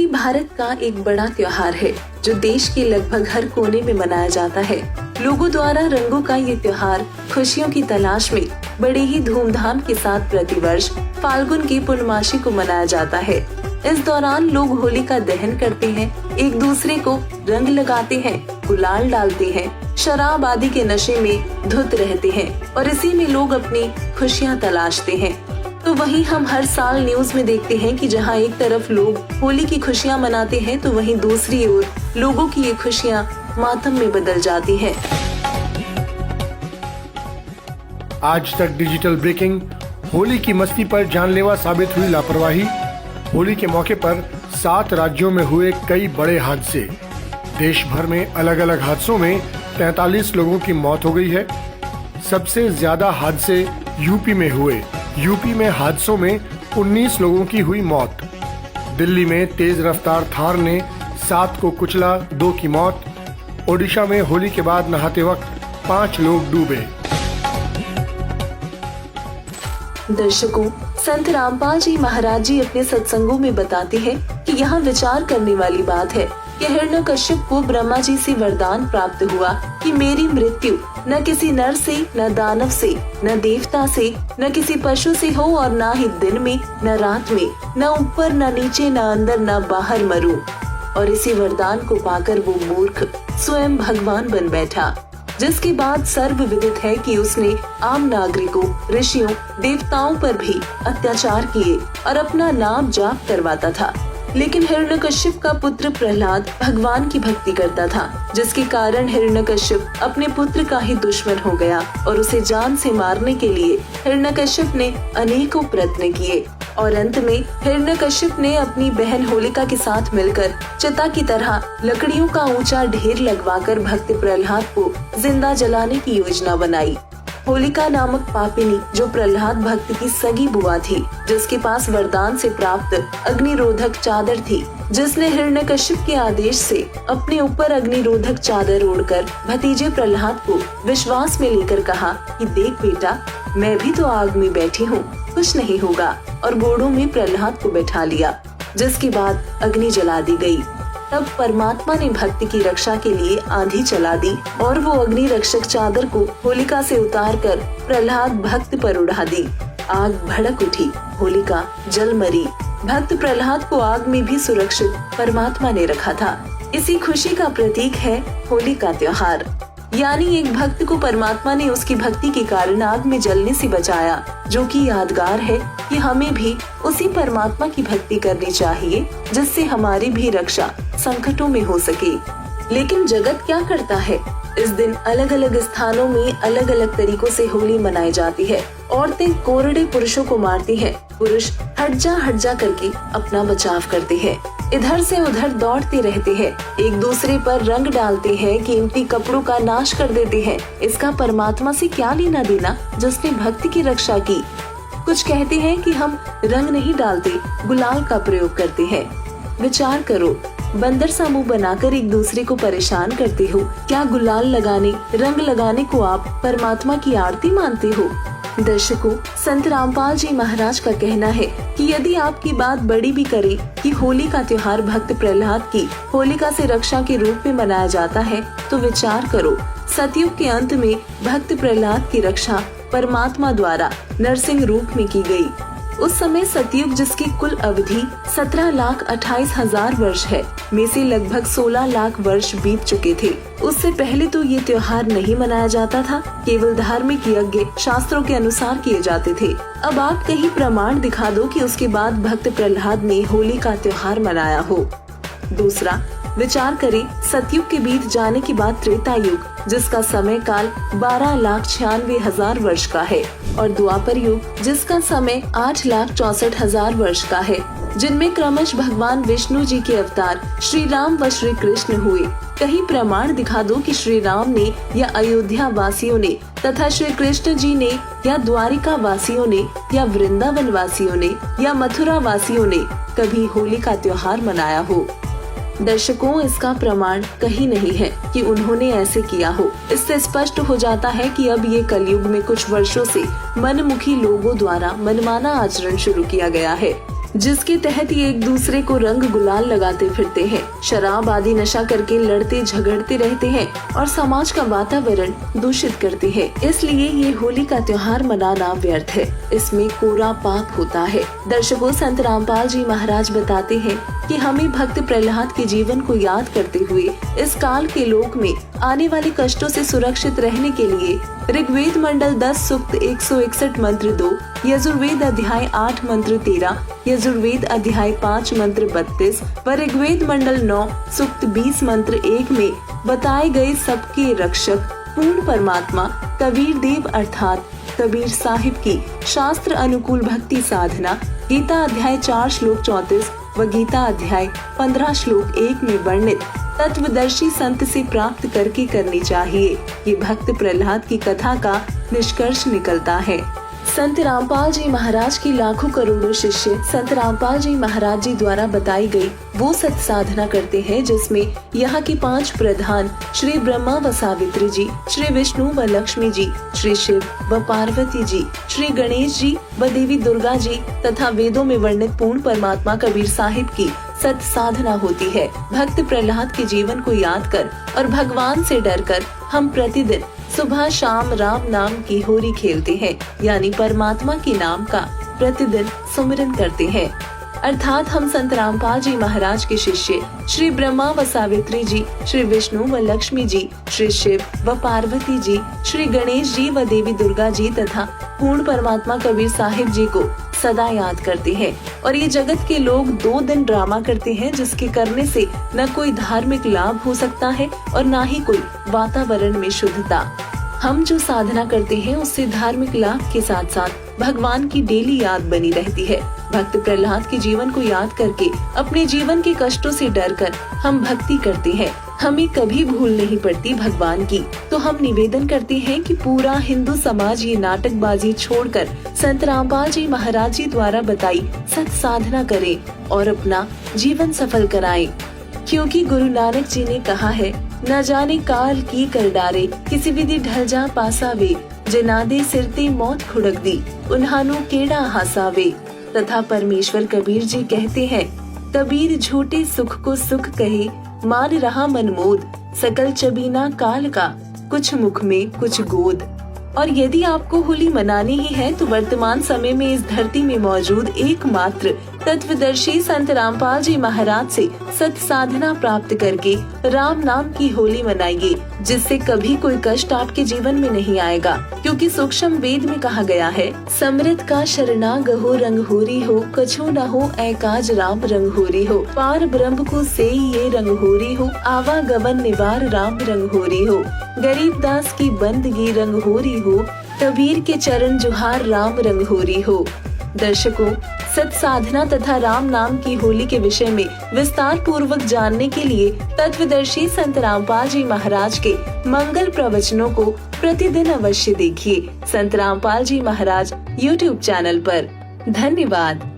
भारत का एक बड़ा त्योहार है जो देश के लगभग हर कोने में मनाया जाता है। लोगों द्वारा रंगों का ये त्योहार खुशियों की तलाश में बड़े ही धूमधाम के साथ प्रतिवर्ष फाल्गुन की पूर्णमासी को मनाया जाता है। इस दौरान लोग होलिका दहन करते हैं, एक दूसरे को रंग लगाते हैं, गुलाल डालते हैं, शराब आदि के नशे में धुत रहते हैं और इसी में लोग अपनी खुशियाँ तलाशते हैं। तो वहीं हम हर साल न्यूज में देखते हैं कि जहां एक तरफ लोग होली की खुशियां मनाते हैं तो वहीं दूसरी ओर लोगों की ये खुशियां मातम में बदल जाती हैं। आज तक डिजिटल ब्रेकिंग, होली की मस्ती पर जानलेवा साबित हुई लापरवाही। होली के मौके पर 7 राज्यों में हुए कई बड़े हादसे। देश भर में अलग अलग हादसों में 43 लोगों की मौत हो गई है। सबसे ज्यादा हादसे यूपी में हुए। यूपी में हादसों में 19 लोगों की हुई मौत। दिल्ली में तेज रफ्तार थार ने 7 को कुचला, 2 की मौत। ओडिशा में होली के बाद नहाते वक्त 5 लोग डूबे। दर्शकों, संत रामपाल जी महाराज जी अपने सत्संगों में बताते हैं कि यहाँ विचार करने वाली बात है कि हिरण्यकश्यप को ब्रह्मा जी से वरदान प्राप्त हुआ कि मेरी मृत्यु न किसी नर से, न दानव से, न देवता से, न किसी पशु से हो और न ही दिन में न रात में, न ऊपर न नीचे, न अंदर न बाहर मरूं। और इसी वरदान को पाकर वो मूर्ख स्वयं भगवान बन बैठा, जिसके बाद सर्व विदित है कि उसने आम नागरिकों, ऋषियों, देवताओं पर भी अत्याचार किए और अपना नाम जाप करवाता था। लेकिन हिरण्यकश्यप का पुत्र प्रहलाद भगवान की भक्ति करता था, जिसके कारण हिरण्यकश्यप अपने पुत्र का ही दुश्मन हो गया और उसे जान से मारने के लिए हिरण्यकश्यप ने अनेकों प्रयत्न किए और अंत में हिरण्यकश्यप ने अपनी बहन होलिका के साथ मिलकर चिता की तरह लकड़ियों का ऊंचा ढेर लगवाकर भक्त प्रहलाद को जिंदा जलाने की योजना बनाई। होलिका नामक पापिनी, जो प्रहलाद भक्त की सगी बुआ थी, जिसके पास वरदान से प्राप्त अग्निरोधक चादर थी, जिसने हिरण्यकश्यप के आदेश से अपने ऊपर अग्निरोधक चादर ओढ़कर भतीजे प्रहलाद को विश्वास में लेकर कहा कि देख बेटा, मैं भी तो आग में बैठी हूँ, कुछ नहीं होगा, और घोड़ों में प्रहलाद को बैठा लिया, जिसके बाद अग्नि जला दी गई। तब परमात्मा ने भक्त की रक्षा के लिए आंधी चला दी और वो अग्नि रक्षक चादर को होलिका से उतारकर प्रहलाद भक्त पर उड़ा दी। आग भड़क उठी, होलिका जल मरी। भक्त प्रहलाद को आग में भी सुरक्षित परमात्मा ने रखा था। इसी खुशी का प्रतीक है होली का त्योहार। यानी एक भक्त को परमात्मा ने उसकी भक्ति के कारण आग में जलने से बचाया, जो कि यादगार है कि हमें भी उसी परमात्मा की भक्ति करनी चाहिए, जिससे हमारी भी रक्षा संकटों में हो सके। लेकिन जगत क्या करता है? इस दिन अलग अलग स्थानों में अलग अलग तरीकों से होली मनाई जाती है। औरतें कोरड़े पुरुषों को मारती हैं, पुरुष हट जा करके अपना बचाव करते हैं, इधर से उधर दौड़ते रहते हैं, एक दूसरे पर रंग डालते हैं, कीमती कपड़ों का नाश कर देते हैं। इसका परमात्मा से क्या लेना देना जिसने भक्ति की रक्षा की? कुछ कहते हैं कि हम रंग नहीं डालते, गुलाल का प्रयोग करते हैं। विचार करो, बंदर सा मुंह बनाकर एक दूसरे को परेशान करते हो। क्या गुलाल लगाने, रंग लगाने को आप परमात्मा की आरती मानते हो? दर्शकों, संत रामपाल जी महाराज का कहना है कि यदि आपकी बात बड़ी भी करे कि होली का त्योहार भक्त प्रहलाद की होलिका से रक्षा के रूप में मनाया जाता है, तो विचार करो, सतयुग के अंत में भक्त प्रहलाद की रक्षा परमात्मा द्वारा नरसिंह रूप में की गई। उस समय सतयुग, जिसकी कुल अवधि 17,28,000 वर्ष है, में से लगभग 16 लाख वर्ष बीत चुके थे। उससे पहले तो ये त्योहार नहीं मनाया जाता था, केवल धार्मिक यज्ञ शास्त्रों के अनुसार किए जाते थे। अब आप कहीं प्रमाण दिखा दो कि उसके बाद भक्त प्रहलाद ने होली का त्योहार मनाया हो। दूसरा, विचार करें, सतयुग के बीत जाने के बाद त्रेता युग, जिसका समय काल 12,96,000 वर्ष का है, और द्वापर युग, जिसका समय 8,64,000 वर्ष का है, जिनमें क्रमश भगवान विष्णु जी के अवतार श्री राम व श्री कृष्ण हुए। कहीं प्रमाण दिखा दो कि श्री राम ने या अयोध्या वासियों ने तथा श्री कृष्ण जी ने या द्वारिका वासियों ने या वृंदावन वासियों ने या मथुरा वासियों ने कभी होली का त्योहार मनाया हो। दर्शकों, इसका प्रमाण कहीं नहीं है कि उन्होंने ऐसे किया हो। इससे स्पष्ट हो जाता है कि अब ये कलयुग में कुछ वर्षों से मनमुखी लोगों द्वारा मनमाना आचरण शुरू किया गया है। जिसके तहत ये एक दूसरे को रंग गुलाल लगाते फिरते हैं, शराब आदि नशा करके लड़ते झगड़ते रहते हैं और समाज का वातावरण दूषित करते हैं। इसलिए ये होली का त्योहार मनाना व्यर्थ है, इसमें कोरा पाप होता है। दर्शकों, संत रामपाल जी महाराज बताते हैं कि हमें भक्त प्रहलाद के जीवन को याद करते हुए इस काल के लोक में आने वाले कष्टों से सुरक्षित रहने के लिए ऋग्वेद मंडल 10 सूक्त 161 मंत्र 2, यजुर्वेद अध्याय 8 मंत्र 13, यजुर्वेद अध्याय 5 मंत्र 32 व ऋग्वेद मंडल 9 सूक्त 20 मंत्र 1 में बताए गए सबके रक्षक पूर्ण परमात्मा कबीर देव अर्थात कबीर साहिब की शास्त्र अनुकूल भक्ति साधना गीता अध्याय 4 श्लोक 34 व गीता अध्याय 15 श्लोक 1 में वर्णित तत्वदर्शी संत से प्राप्त करके करनी चाहिए। ये भक्त प्रहलाद की कथा का निष्कर्ष निकलता है। संत रामपाल जी महाराज की लाखों करोड़ों शिष्य संत रामपाल जी महाराज जी द्वारा बताई गई वो सत साधना करते हैं जिसमें यहाँ के 5 प्रधान श्री ब्रह्मा व सावित्री जी, श्री विष्णु व लक्ष्मी जी, श्री शिव व पार्वती जी, श्री गणेश जी व देवी दुर्गा जी तथा वेदों में वर्णित पूर्ण परमात्मा कबीर साहिब की सत साधना होती है। भक्त प्रहलाद के जीवन को याद कर और भगवान से डर कर हम प्रतिदिन सुबह शाम राम नाम की होरी खेलते हैं, यानी परमात्मा के नाम का प्रतिदिन सुमिरन करते हैं। अर्थात हम संत रामपाल जी महाराज के शिष्य श्री ब्रह्मा व सावित्री जी, श्री विष्णु व लक्ष्मी जी, श्री शिव व पार्वती जी, श्री गणेश जी व देवी दुर्गा जी तथा पूर्ण परमात्मा कबीर साहिब जी को सदा याद करते हैं। और ये जगत के लोग 2 दिन ड्रामा करते हैं जिसके करने से न कोई धार्मिक लाभ हो सकता है और न ही कोई वातावरण में शुद्धता। हम जो साधना करते हैं उससे धार्मिक लाभ के साथ साथ भगवान की डेली याद बनी रहती है। भक्त प्रहलाद के जीवन को याद करके अपने जीवन के कष्टों से डरकर हम भक्ति करते हैं। हमें कभी भूल नहीं पड़ती भगवान की। तो हम निवेदन करते हैं कि पूरा हिंदू समाज ये नाटकबाजी छोड़कर संत रामपाल जी महाराज जी द्वारा बताई सत साधना करे और अपना जीवन सफल कराए। क्योंकि गुरु नानक जी ने कहा है, न जाने काल की कर डारे, किसी विधि ढल जा पासावे, जनादे सिरते मौत खुड़क दी, उन्हानो केड़ा हासावे। तथा परमेश्वर कबीर जी कहते हैं, कबीर झूठे सुख को सुख कहे, मान रहा मनमोद, सकल चबीना काल का, कुछ मुख में कुछ गोद। और यदि आपको होली मनानी ही है तो वर्तमान समय में इस धरती में मौजूद एकमात्र तत्वदर्शी संत रामपाल जी महाराज से सत साधना प्राप्त करके राम नाम की होली मनाइए, जिससे कभी कोई कष्ट आपके जीवन में नहीं आएगा। क्योंकि सूक्ष्म वेद में कहा गया है, समृत का शरणाग हो रंग होरी हो, कछु न हो एकाज राम रंग होरी हो, पार ब्रह्म को से ये रंग होरी हो, आवागमन निवार राम रंग होरी हो, गरीब दास की बंदगी रंग होरी हो, कबीर के चरण जुहार राम रंग होरी हो। दर्शकों, सत साधना तथा राम नाम की होली के विषय में विस्तार पूर्वक जानने के लिए तत्वदर्शी संत रामपाल जी महाराज के मंगल प्रवचनों को प्रतिदिन अवश्य देखिए संत रामपाल जी महाराज YouTube चैनल पर। धन्यवाद।